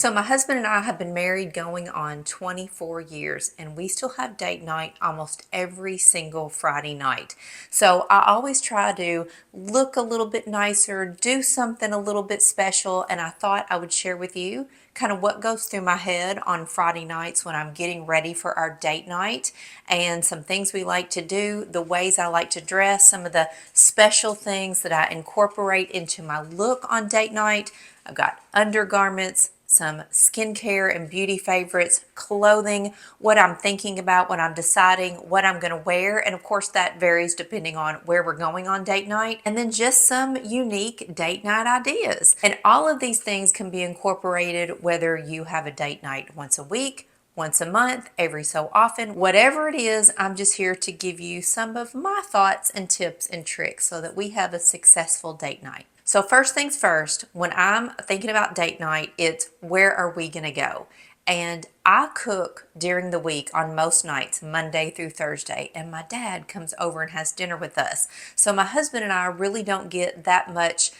So my husband and I have been married going on 24 years, and we still have date night almost every single Friday night. So I always try to look a little bit nicer, do something a little bit special, and I thought I would share with you kind of what goes through my head on Friday nights when I'm getting ready for our date night, and some things we like to do, the ways I like to dress, some of the special things that I incorporate into my look on date night. I've got undergarments, some skincare and beauty favorites, clothing, what I'm thinking about when I'm deciding what I'm going to wear. And of course, that varies depending on where we're going on date night. And then just some unique date night ideas. And all of these things can be incorporated whether you have a date night once a week, once a month, every so often, whatever it is. I'm just here to give you some of my thoughts and tips and tricks so that we have a successful date night. So first things first, when I'm thinking about date night, it's where are we going to go? And I cook during the week on most nights, Monday through Thursday, and my dad comes over and has dinner with us. So my husband and I really don't get that much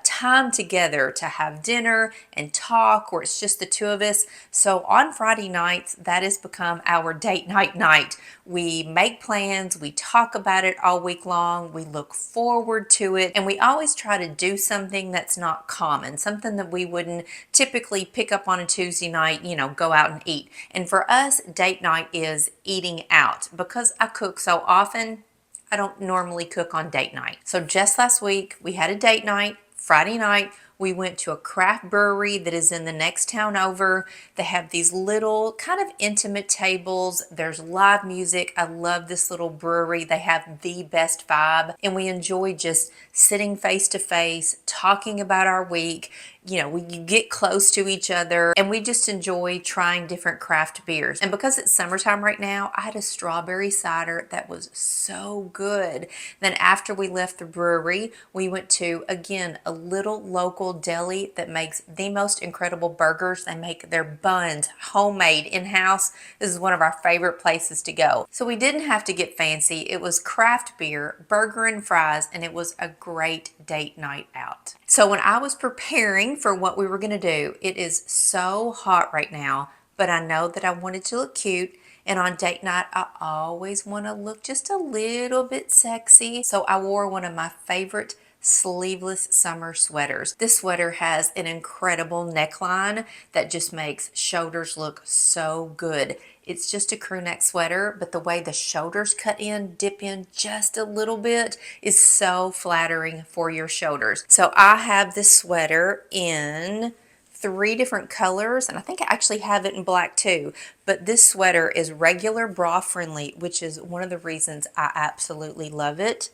time together to have dinner and talk, or it's just the two of us. So on Friday nights, that has become our date night. We make plans, we talk about it all week long, we look forward to it, and we always try to do something that's not common, something that we wouldn't typically pick up on a Tuesday night, go out and eat. And for us, date night is eating out. Because I cook so often, I don't normally cook on date night. So just last week, we had a date night. Friday night, we went to a craft brewery that is in the next town over. They have these little kind of intimate tables. There's live music. I love this little brewery. They have the best vibe, and we enjoy just sitting face to face, talking about our week. We get close to each other, and we just enjoy trying different craft beers. And because it's summertime right now, I had a strawberry cider that was so good. Then after we left the brewery, we went to, again, a little local deli that makes the most incredible burgers. They make their buns homemade in-house. This is one of our favorite places to go. So we didn't have to get fancy. It was craft beer, burger and fries, and it was a great date night out. So when I was preparing for what we were going to do, it is so hot right now, but I know that I wanted to look cute. And on date night, I always want to look just a little bit sexy. So I wore one of my favorite sleeveless summer sweaters. This sweater has an incredible neckline that just makes shoulders look so good. It's just a crew neck sweater, but the way the shoulders cut in, dip in just a little bit is so flattering for your shoulders. So I have this sweater in 3 different colors, and I think I actually have it in black too. But this sweater is regular bra friendly, which is one of the reasons I absolutely love it.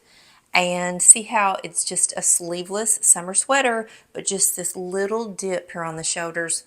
And see how it's just a sleeveless summer sweater, but just this little dip here on the shoulders.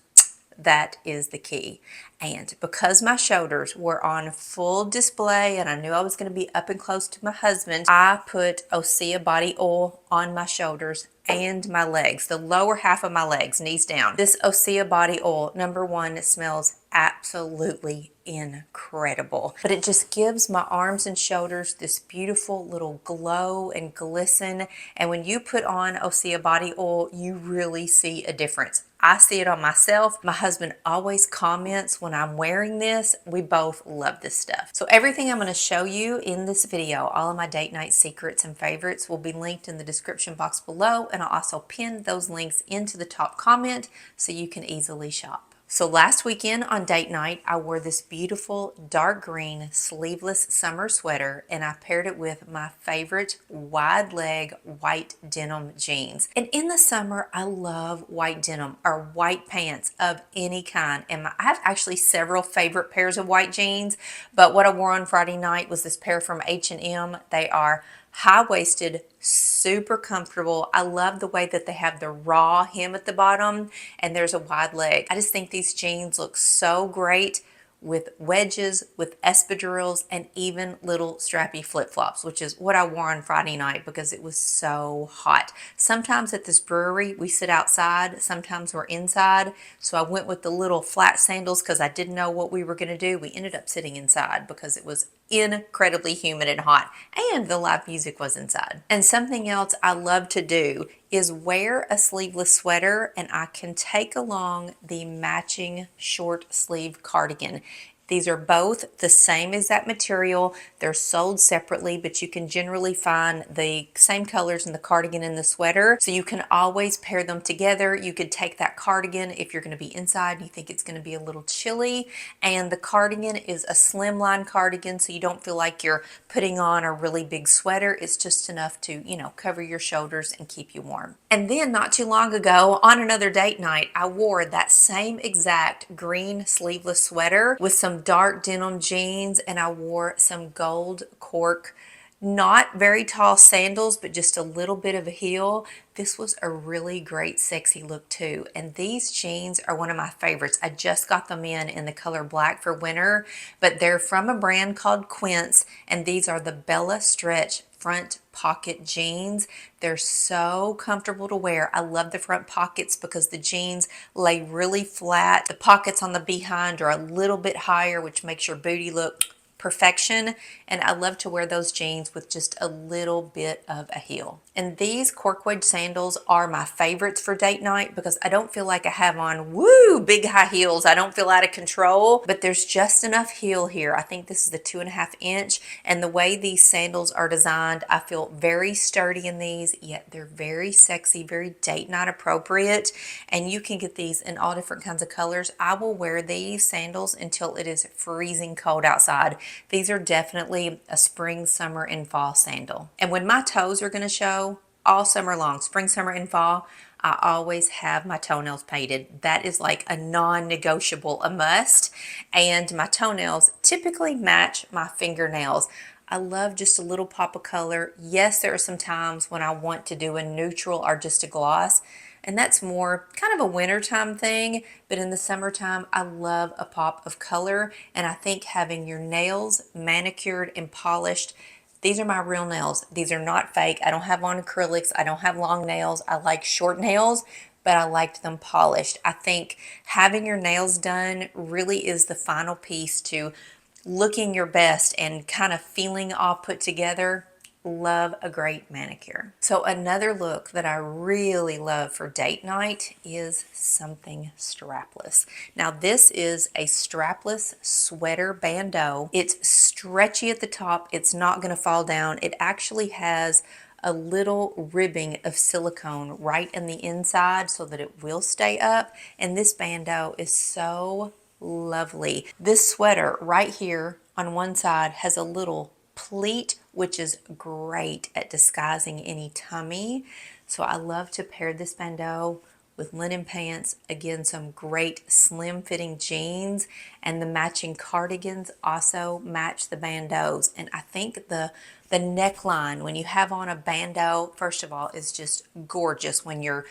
That is the key. And because my shoulders were on full display and I knew I was going to be up and close to my husband, I put Osea body oil on my shoulders and my legs, the lower half of my legs, knees down. This Osea body oil, number one, it smells absolutely incredible, but it just gives my arms and shoulders this beautiful little glow and glisten. And when you put on Osea body oil, you really see a difference. I see it on myself. My husband always comments when I'm wearing this. We both love this stuff. So everything I'm going to show you in this video, all of my date night secrets and favorites, will be linked in the description box below, and I'll also pin those links into the top comment so you can easily shop. So last weekend on date night, I wore this beautiful dark green sleeveless summer sweater, and I paired it with my favorite wide leg white denim jeans. And in the summer, I love white denim or white pants of any kind. And I have actually several favorite pairs of white jeans, but what I wore on Friday night was this pair from H&M. They are high-waisted, super comfortable. I love the way that they have the raw hem at the bottom and there's a wide leg. I just think these jeans look so great with wedges, with espadrilles, and even little strappy flip-flops, which is what I wore on Friday night because it was so hot. Sometimes at this brewery, we sit outside, sometimes we're inside. So I went with the little flat sandals because I didn't know what we were going to do. We ended up sitting inside because it was incredibly humid and hot, and the live music was inside. And something else I love to do is wear a sleeveless sweater, and I can take along the matching short sleeve cardigan. These are both the same exact material. They're sold separately, but you can generally find the same colors in the cardigan and the sweater. So you can always pair them together. You could take that cardigan if you're going to be inside and you think it's going to be a little chilly. And the cardigan is a slimline cardigan, so you don't feel like you're putting on a really big sweater. It's just enough to, cover your shoulders and keep you warm. And then not too long ago, on another date night, I wore that same exact green sleeveless sweater with some dark denim jeans, and I wore some gold cork, not very tall sandals, but just a little bit of a heel. This was a really great sexy look too. And these jeans are one of my favorites. I just got them in the color black for winter, but they're from a brand called Quince, and these are the Bella Stretch front pocket jeans. They're so comfortable to wear. I love the front pockets because the jeans lay really flat. The pockets on the behind are a little bit higher, which makes your booty look perfection, and I love to wear those jeans with just a little bit of a heel. And these corkwood sandals are my favorites for date night because I don't feel like I have on big high heels. I don't feel out of control, but there's just enough heel here. I think this is the 2.5 inch, and the way these sandals are designed, I feel very sturdy in these, yet they're very sexy, very date night appropriate, and you can get these in all different kinds of colors. I will wear these sandals until it is freezing cold outside. These are definitely a spring, summer, and fall sandal. And when my toes are going to show all summer long, spring, summer, and fall, I always have my toenails painted. That is like a non-negotiable, a must. And my toenails typically match my fingernails. I love just a little pop of color. Yes, there are some times when I want to do a neutral or just a gloss, and that's more kind of a wintertime thing, but in the summertime, I love a pop of color, and I think having your nails manicured and polished, these are my real nails. These are not fake. I don't have on acrylics. I don't have long nails. I like short nails, but I liked them polished. I think having your nails done really is the final piece to looking your best and kind of feeling all put together. Love a great manicure. So another look that I really love for date night is something strapless. Now this is a strapless sweater bandeau. It's stretchy at the top. It's not going to fall down. It actually has a little ribbing of silicone right in the inside so that it will stay up. And this bandeau is so lovely. This sweater right here on one side has a little pleat, which is great at disguising any tummy. So I love to pair this bandeau with linen pants, again some great slim fitting jeans, and the matching cardigans also match the bandeaus. And I think the neckline when you have on a bandeau, first of all, is just gorgeous when your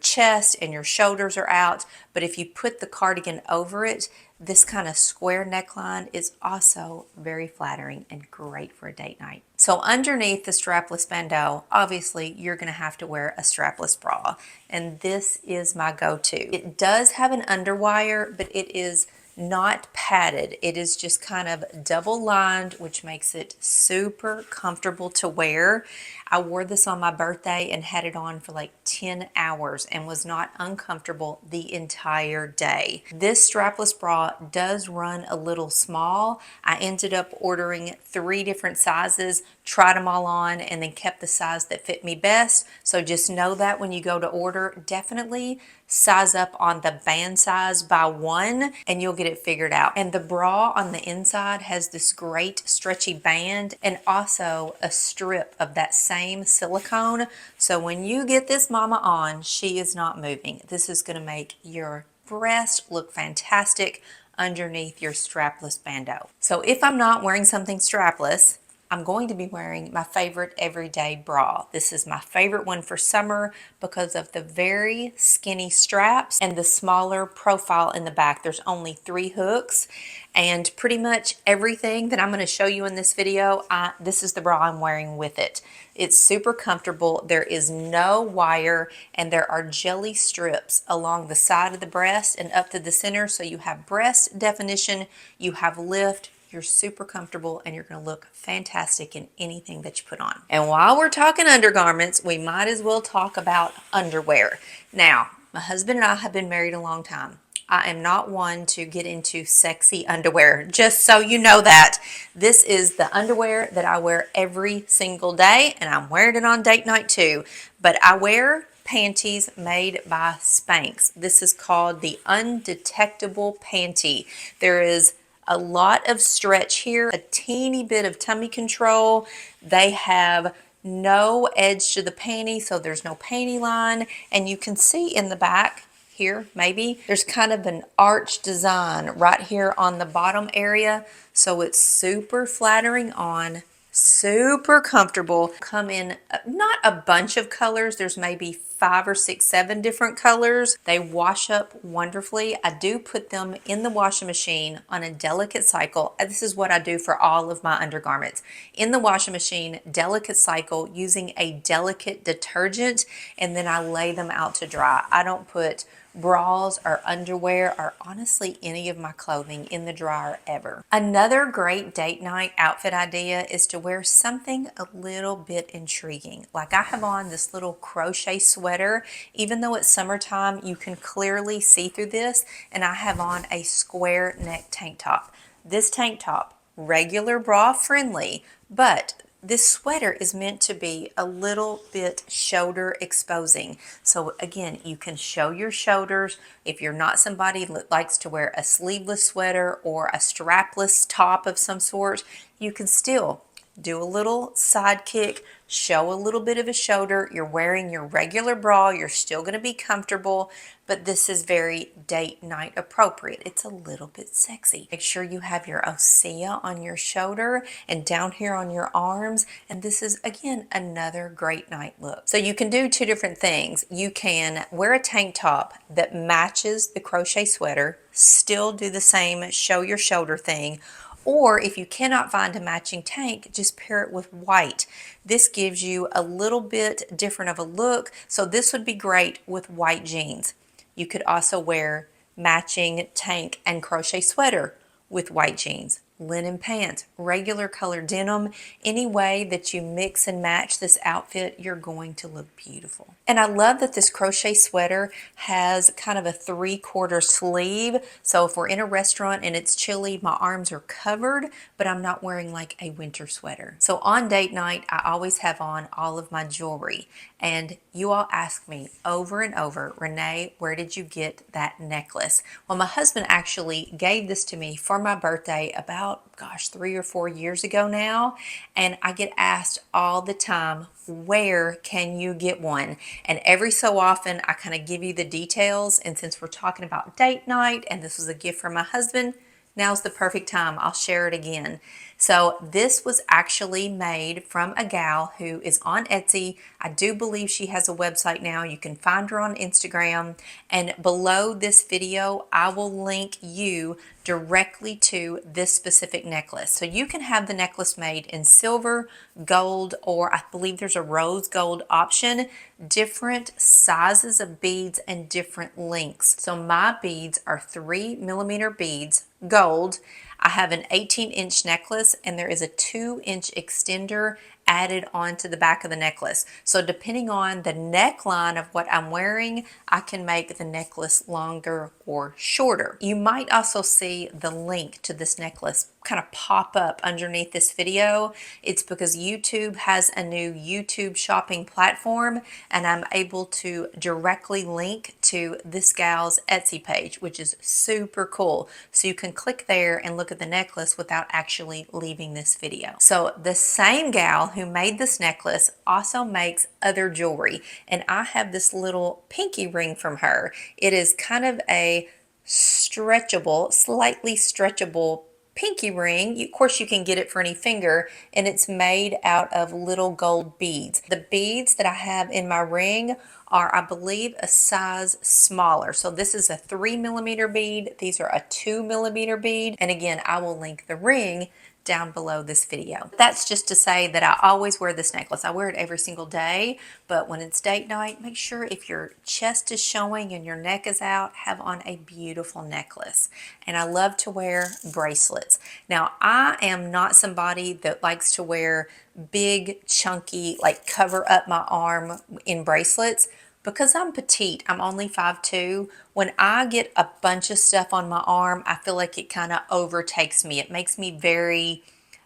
chest and your shoulders are out, but if you put the cardigan over it, this kind of square neckline is also very flattering and great for a date night. So underneath the strapless bandeau, obviously you're going to have to wear a strapless bra, and this is my go-to. It does have an underwire, but it is not padded. It is just kind of double lined, which makes it super comfortable to wear. I wore this on my birthday and had it on for like 10 hours and was not uncomfortable the entire day. This strapless bra does run a little small. I ended up ordering 3 different sizes, tried them all on, and then kept the size that fit me best. So just know that when you go to order, definitely size up on the band size by 1 and you'll get it figured out. And the bra on the inside has this great stretchy band and also a strip of that same silicone. So when you get this mama on, she is not moving. This is going to make your breast look fantastic underneath your strapless bandeau. So if I'm not wearing something strapless, I'm going to be wearing my favorite everyday bra. This is my favorite one for summer because of the very skinny straps and the smaller profile in the back. There's only 3 hooks, and pretty much everything that I'm going to show you in this video, this is the bra I'm wearing with it. It's super comfortable. There is no wire, and there are jelly strips along the side of the breast and up to the center, so you have breast definition, you have lift, you're super comfortable and you're going to look fantastic in anything that you put on. And while we're talking undergarments, we might as well talk about underwear. Now, my husband and I have been married a long time. I am not one to get into sexy underwear, just so you know that. This is the underwear that I wear every single day, and I'm wearing it on date night too. But I wear panties made by Spanx. This is called the Undetectable Panty. There is a lot of stretch here, a teeny bit of tummy control. They have no edge to the panty, so there's no panty line. And you can see in the back here, maybe, there's kind of an arch design right here on the bottom area. So it's super flattering on, super comfortable. Come in not a bunch of colors. There's maybe 5 or 6, 7 different colors. They wash up wonderfully. I do put them in the washing machine on a delicate cycle. This is what I do for all of my undergarments. In the washing machine, delicate cycle using a delicate detergent, and then I lay them out to dry. I don't put bras or underwear or honestly any of my clothing in the dryer ever. Another great date night outfit idea is to wear something a little bit intriguing. Like I have on this little crochet sweater. Even though it's summertime, you can clearly see through this, and I have on a square neck tank top. This tank top, regular bra friendly, but this sweater is meant to be a little bit shoulder exposing. So again, you can show your shoulders. If you're not somebody that likes to wear a sleeveless sweater or a strapless top of some sort, you can still do a little side kick, show a little bit of a shoulder. You're wearing your regular bra. You're still going to be comfortable, but this is very date night appropriate. It's a little bit sexy. Make sure you have your osea on your shoulder and down here on your arms. And this is, again, another great night look. So you can do 2 different things. You can wear a tank top that matches the crochet sweater, still do the same show your shoulder thing. Or if you cannot find a matching tank, just pair it with white. This gives you a little bit different of a look. So this would be great with white jeans. You could also wear matching tank and crochet sweater with white jeans, linen pants, regular color denim. Any way that you mix and match this outfit, you're going to look beautiful. And I love that this crochet sweater has kind of a 3/4 sleeve. So if we're in a restaurant and it's chilly, my arms are covered, but I'm not wearing like a winter sweater. So on date night, I always have on all of my jewelry. And you all ask me over and over, Renee, where did you get that necklace? Well, my husband actually gave this to me for my birthday about, gosh, 3 or 4 years ago now. And I get asked all the time, where can you get one? And every so often I kind of give you the details. And since we're talking about date night and this was a gift from my husband, now's the perfect time. I'll share it again. So this was actually made from a gal who is on Etsy. I do believe she has a website now. You can find her on Instagram. And below this video, I will link you directly to this specific necklace. So you can have the necklace made in silver, gold, or I believe there's a rose gold option, different sizes of beads and different lengths. So my beads are 3mm beads, gold. I have an 18-inch necklace and there is a 2-inch extender added onto the back of the necklace. So depending on the neckline of what I'm wearing, I can make the necklace longer or shorter. You might also see the link to this necklace kind of pop up underneath this video. It's because YouTube has a new YouTube shopping platform and I'm able to directly link to this gal's Etsy page, which is super cool. So you can click there and look at the necklace without actually leaving this video. So the same gal who made this necklace also makes other jewelry, and I have this little pinky ring from her. It is kind of a stretchable, slightly stretchable pinky ring. Of course, you can get it for any finger, and it's made out of little gold beads. The beads that I have in my ring are, I believe, a size smaller. So this is a 3mm bead. These are a 2mm bead. And again, I will link the ring down below this video. That's just to say that I always wear this necklace. I wear it every single day, but when it's date night, make sure if your chest is showing and your neck is out, have on a beautiful necklace. And I love to wear bracelets. Now, I am not somebody that likes to wear big, chunky, like cover up my arm in bracelets. Because I'm petite, I'm only 5'2", when I get a bunch of stuff on my arm, I feel like it kind of overtakes me. It makes me very,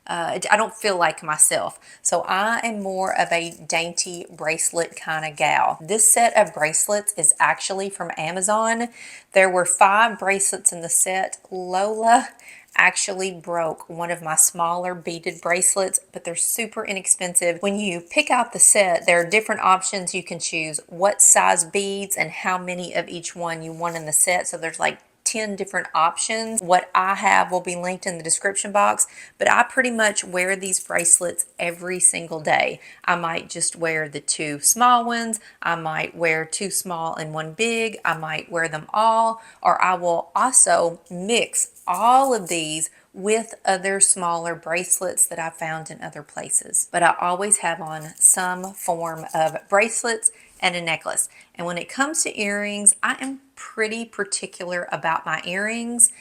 I don't feel like myself. So I am more of a dainty bracelet kind of gal. This set of bracelets is actually from Amazon. There were 5 bracelets in the set. Lola actually broke one of my smaller beaded bracelets, but they're super inexpensive. When you pick out the set, there are different options. You can choose what size beads and how many of each one you want in the set. So there's like 10 different options. What I have will be linked in the description box, but I pretty much wear these bracelets every single day. I might just wear the 2 small ones. I might wear 2 small and 1 big. I might wear them all, or I will also mix all of these with other smaller bracelets that I found in other places. But I always have on some form of bracelets and a necklace. And when it comes to earrings, I am pretty particular about my earrings.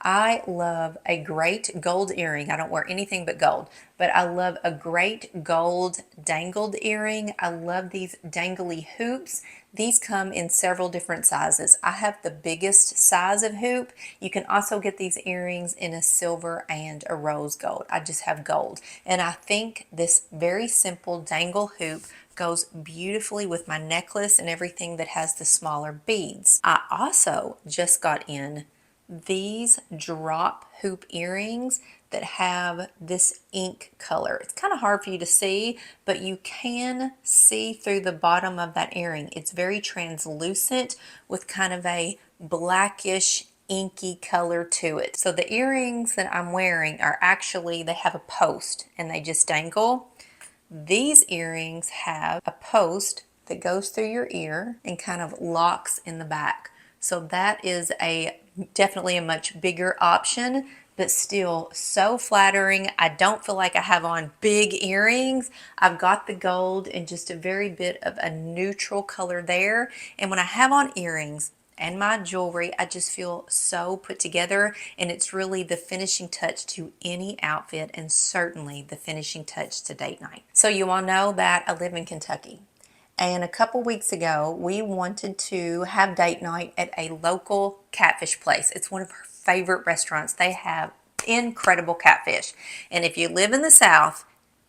I love a great gold earring. I don't wear anything but gold, but I love a great gold dangled earring. I love these dangly hoops. These come in several different sizes. I have the biggest size of hoop. You can also get these earrings in a silver and a rose gold. I just have gold. And I think this very simple dangle hoop goes beautifully with my necklace and everything that has the smaller beads. I also just got in these drop hoop earrings that have this ink color. It's kind of hard for you to see, but you can see through the bottom of that earring. It's very translucent with kind of a blackish inky color to it. So the earrings that I'm wearing are actually, they have a post and they just dangle. These earrings have a post that goes through your ear and kind of locks in the back. So that is definitely a much bigger option, but still so flattering. I don't feel like I have on big earrings. I've got the gold and just a very bit of a neutral color there. And when I have on earrings and my jewelry, I just feel so put together, and it's really the finishing touch to any outfit and certainly the finishing touch to date night. So you all know that I live in Kentucky. And a couple weeks ago, we wanted to have date night at a local catfish place. It's one of our favorite restaurants. They have incredible catfish. And if you live in the South,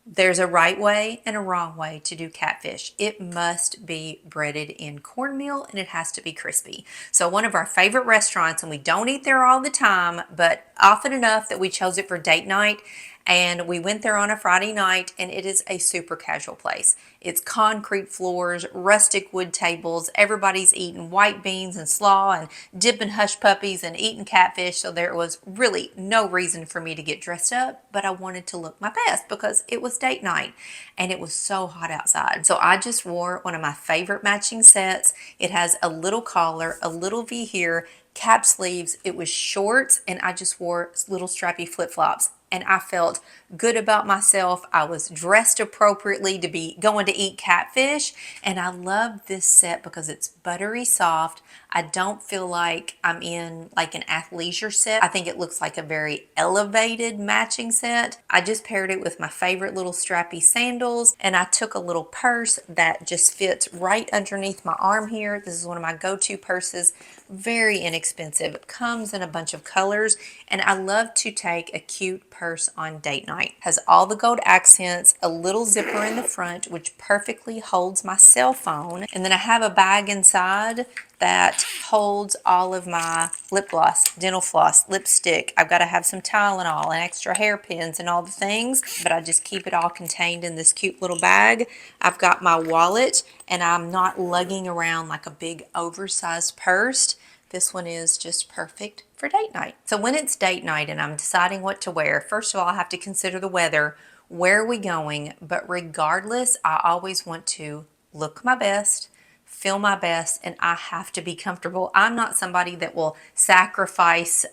there's a right way and a wrong way to do catfish. It must be breaded in cornmeal and it has to be crispy. So one of our favorite restaurants, and we don't eat there all the time, but often enough that we chose it for date night. And we went there on a Friday night, and it is a super casual place. It's concrete floors, rustic wood tables. Everybody's eating white beans and slaw and dipping hush puppies and eating catfish. So there was really no reason for me to get dressed up, but I wanted to look my best because it was date night and it was so hot outside. So I just wore one of my favorite matching sets. It has a little collar, a little V here, cap sleeves. It was shorts, and I just wore little strappy flip-flops. And I felt good about myself. I was dressed appropriately to be going to eat catfish. And I love this set because it's buttery soft. I don't feel like I'm in like an athleisure set. I think it looks like a very elevated matching set. I just paired it with my favorite little strappy sandals, and I took a little purse that just fits right underneath my arm here. This is one of my go-to purses. Very inexpensive. It comes in a bunch of colors, and I love to take a cute purse on date night. Has all the gold accents, a little zipper in the front which perfectly holds my cell phone, and then I have a bag inside that holds all of my lip gloss, dental floss, lipstick. I've got to have some Tylenol and extra hairpins and all the things, but I just keep it all contained in this cute little bag. I've got my wallet, and I'm not lugging around like a big oversized purse. This one is just perfect for date night. So when it's date night and I'm deciding what to wear, first of all, I have to consider the weather. Where are we going? But regardless, I always want to look my best, feel my best, and I have to be comfortable. I'm not somebody that will sacrifice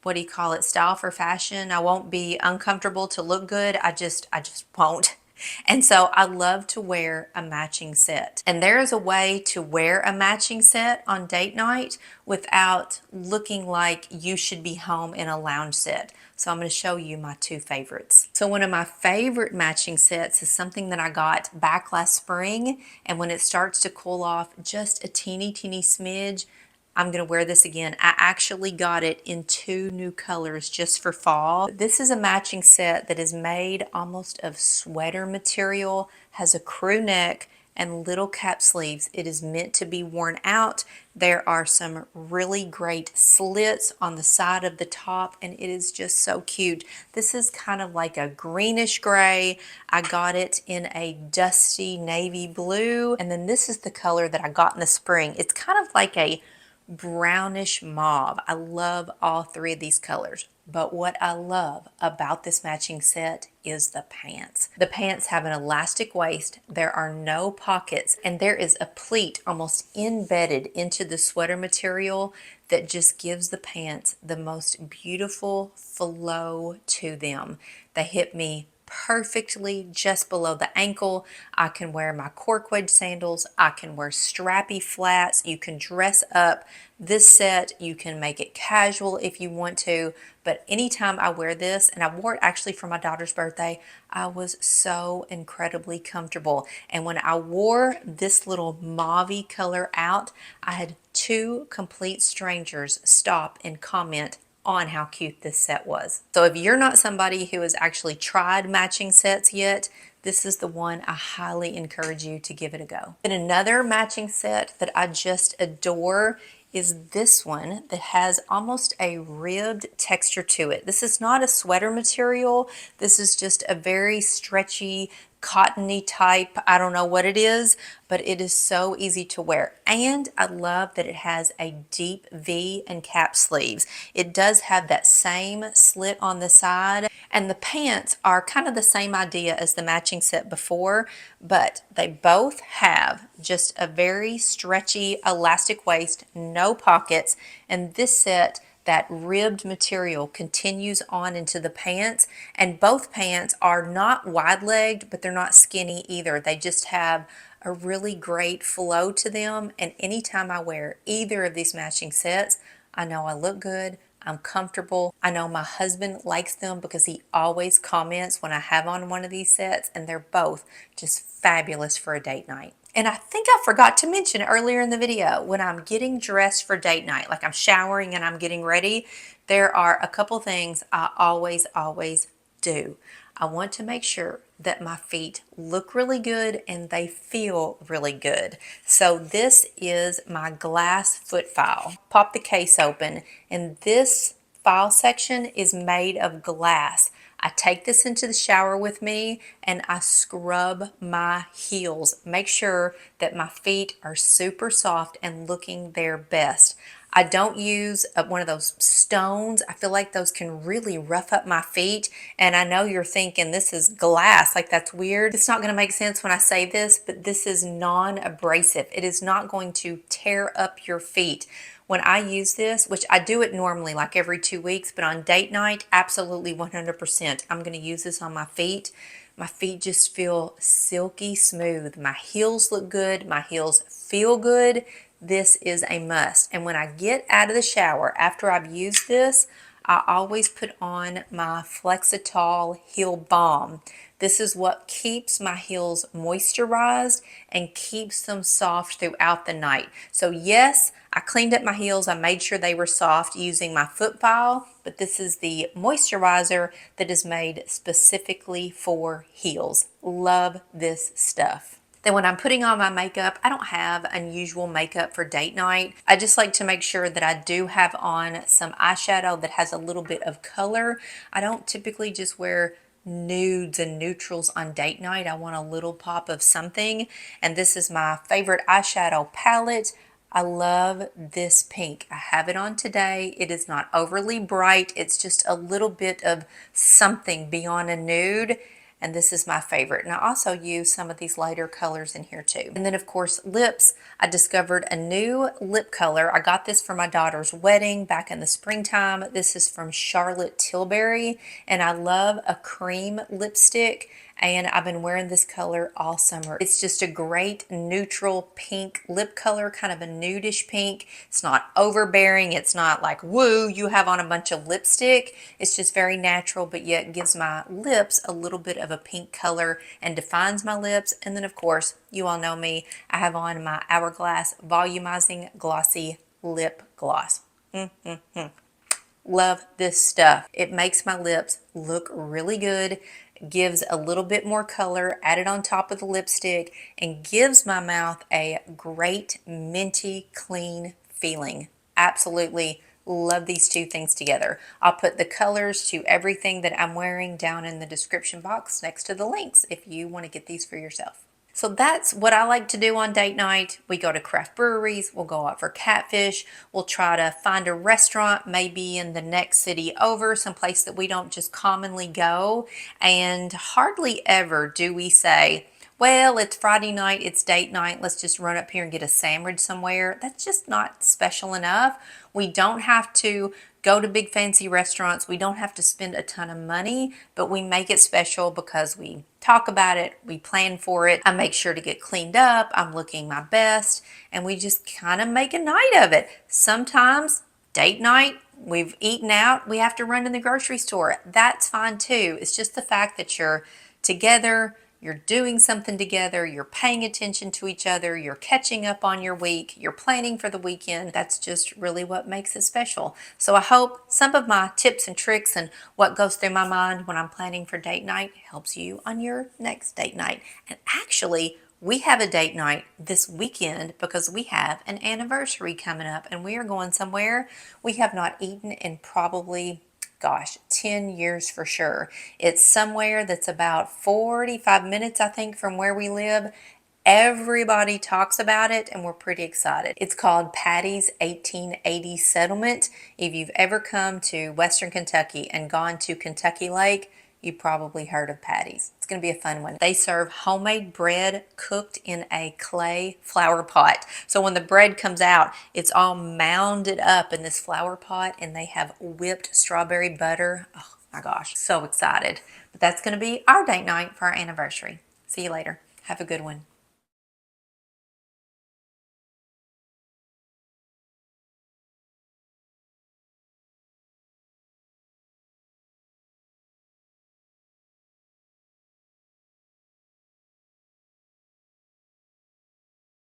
what do you call it, style for fashion. I won't be uncomfortable to look good. I just won't. And so I love to wear a matching set. And there is a way to wear a matching set on date night without looking like you should be home in a lounge set. So I'm going to show you my two favorites. So one of my favorite matching sets is something that I got back last spring. And when it starts to cool off just a teeny smidge, I'm going to wear this again. I actually got it in two new colors just for fall. This is a matching set that is made almost of sweater material, has a crew neck and little cap sleeves. It is meant to be worn out. There are some really great slits on the side of the top, and it is just so cute. This is kind of like a greenish gray. I got it in a dusty navy blue, and then this is the color that I got in the spring. It's kind of like a brownish mauve. I love all three of these colors. But what I love about this matching set is the pants. The pants have an elastic waist, there are no pockets, and there is a pleat almost embedded into the sweater material that just gives the pants the most beautiful flow to them. They hit me perfectly just below the ankle. I can wear my cork wedge sandals. I can wear strappy flats. You can dress up this set. You can make it casual if you want to. But anytime I wear this, and I wore it actually for my daughter's birthday, I was so incredibly comfortable. And when I wore this little mauve color out, I had two complete strangers stop and comment on how cute this set was. So if you're not somebody who has actually tried matching sets yet, this is the one I highly encourage you to give it a go. And another matching set that I just adore is this one that has almost a ribbed texture to it. This is not a sweater material. This is just a very stretchy, cottony type. I don't know what it is, but it is so easy to wear. And I love that it has a deep V and cap sleeves. It does have that same slit on the side, and the pants are kind of the same idea as the matching set before, but they both have just a very stretchy elastic waist, no pockets, and this set, that ribbed material continues on into the pants, and both pants are not wide-legged, but they're not skinny either. They just have a really great flow to them, and anytime I wear either of these matching sets, I know I look good, I'm comfortable. I know my husband likes them because he always comments when I have on one of these sets, and they're both just fabulous for a date night. And I think I forgot to mention earlier in the video, when I'm getting dressed for date night, like I'm showering and I'm getting ready, there are a couple things I always do. I want to make sure that my feet look really good and they feel really good. So this is my glass foot file. Pop the case open, and this file section is made of glass. I take this into the shower with me and I scrub my heels. Make sure that my feet are super soft and looking their best. I don't use one of those stones. I feel like those can really rough up my feet. And I know you're thinking this is glass, like that's weird. It's not going to make sense when I say this, but this is non-abrasive. It is not going to tear up your feet. When I use this, which I do it normally like every 2 weeks, but on date night, absolutely 100%. I'm going to use this on my feet. My feet just feel silky smooth. My heels look good. My heels feel good. This is a must. And when I get out of the shower, after I've used this, I always put on my Flexitol Heel Balm. This is what keeps my heels moisturized and keeps them soft throughout the night. So yes, I cleaned up my heels. I made sure they were soft using my foot file, but this is the moisturizer that is made specifically for heels. Love this stuff. Then when I'm putting on my makeup, I don't have unusual makeup for date night. I just like to make sure that I do have on some eyeshadow that has a little bit of color. I don't typically just wear nudes and neutrals on date night. I want a little pop of something. And this is my favorite eyeshadow palette. I love this pink. I have it on today. It is not overly bright. It's just a little bit of something beyond a nude. and this is my favorite. And I also use some of these lighter colors in here too. And then of course lips, I discovered a new lip color. I got this for my daughter's wedding back in the springtime. This is from Charlotte Tilbury, and I love a cream lipstick, and I've been wearing this color all summer. It's just a great neutral pink lip color, kind of a nudish pink. It's not overbearing. It's not like, woo, you have on a bunch of lipstick. It's just very natural, but yet gives my lips a little bit of a pink color and defines my lips. And then of course, you all know me, I have on my Hourglass Volumizing Glossy Lip Gloss. Love this stuff. It makes my lips look really good, gives a little bit more color added on top of the lipstick, and gives my mouth a great minty, clean feeling. Absolutely love these two things together. I'll put the colors to everything that I'm wearing down in the description box next to the links if you want to get these for yourself. So that's what I like to do on date night. We go to craft breweries, we'll go out for catfish, we'll try to find a restaurant maybe in the next city over, someplace that we don't just commonly go, and hardly ever do we say, well, it's Friday night, it's date night, let's just run up here and get a sandwich somewhere. That's just not special enough. We don't have to go to big fancy restaurants. We don't have to spend a ton of money, but we make it special because we talk about it, we plan for it. I make sure to get cleaned up, I'm looking my best, and we just kind of make a night of it. Sometimes date night, we've eaten out, we have to run to the grocery store. That's fine too. It's just the fact that you're together, you're doing something together, you're paying attention to each other, you're catching up on your week, you're planning for the weekend. That's just really what makes it special. So I hope some of my tips and tricks and what goes through my mind when I'm planning for date night helps you on your next date night. And actually, we have a date night this weekend because we have an anniversary coming up and we are going somewhere we have not eaten in probably, gosh, 10 years for sure. It's somewhere that's about 45 minutes, I think, from where we live. Everybody talks about it and we're pretty excited. It's called Patty's 1880 Settlement. If you've ever come to Western Kentucky and gone to Kentucky Lake, you probably heard of Patty's. It's going to be a fun one. They serve homemade bread cooked in a clay flower pot. So when the bread comes out, it's all mounded up in this flower pot, and they have whipped strawberry butter. Oh my gosh, so excited. But that's going to be our date night for our anniversary. See you later. Have a good one.